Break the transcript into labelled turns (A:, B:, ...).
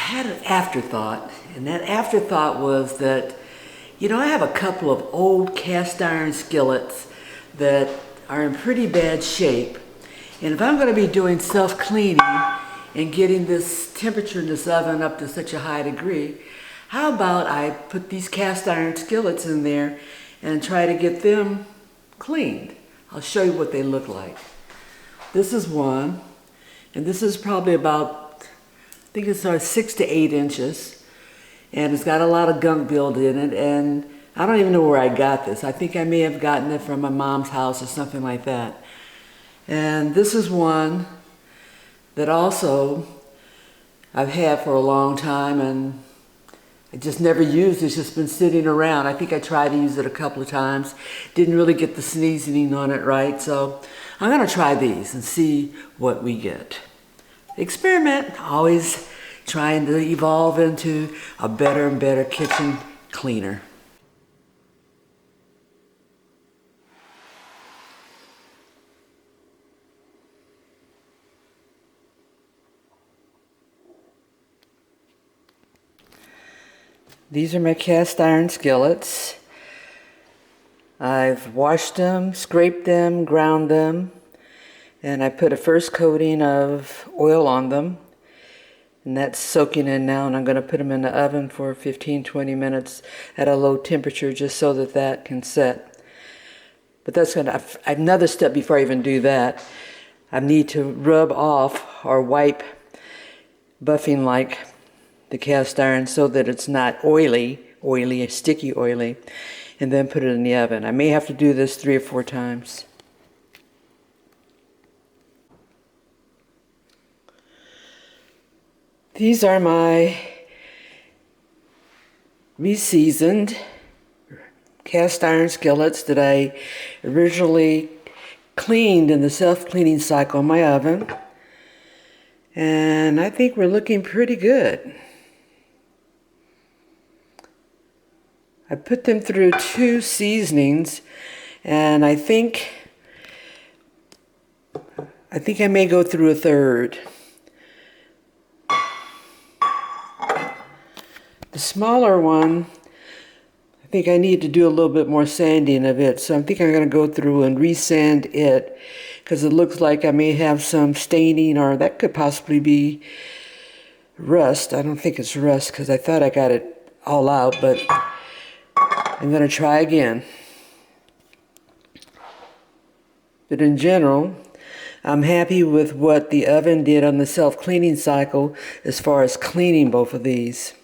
A: had an afterthought, and that afterthought was that, I have a couple of old cast iron skillets that are in pretty bad shape. And if I'm going to be doing self-cleaning and getting this temperature in this oven up to such a high degree, how about I put these cast iron skillets in there and try to get them cleaned. I'll show you what they look like. This is one, and this is probably about, I think it's 6 to 8 inches, and it's got a lot of gunk built in it, and I don't even know where I got this. I think I may have gotten it from my mom's house or something like that. And this is one that also I've had for a long time, and I just never used it. It's just been sitting around. I think I tried to use it a couple of times. Didn't really get the sneezing on it right, so I'm gonna try these and see what we get. Experiment, always trying to evolve into a better and better kitchen cleaner. These are my cast iron skillets. I've washed them, scraped them, ground them, and I put a first coating of oil on them. And that's soaking in now, and I'm going to put them in the oven for 15-20 minutes at a low temperature just so that that can set. But that's going to, another step before I even do that, I need to rub off or wipe, buffing like the cast iron so that it's not oily, sticky oily, and then put it in the oven. I may have to do this 3 or 4 times. These are my reseasoned cast iron skillets that I originally cleaned in the self-cleaning cycle in my oven. And I think we're looking pretty good. I put them through 2 seasonings, and I think I may go through a 3rd. The smaller one, I think I need to do a little bit more sanding of it, so I think I'm going to go through and resand it, because it looks like I may have some staining, or that could possibly be rust. I don't think it's rust, because I thought I got it all out, but I'm going to try again. But in general, I'm happy with what the oven did on the self-cleaning cycle as far as cleaning both of these.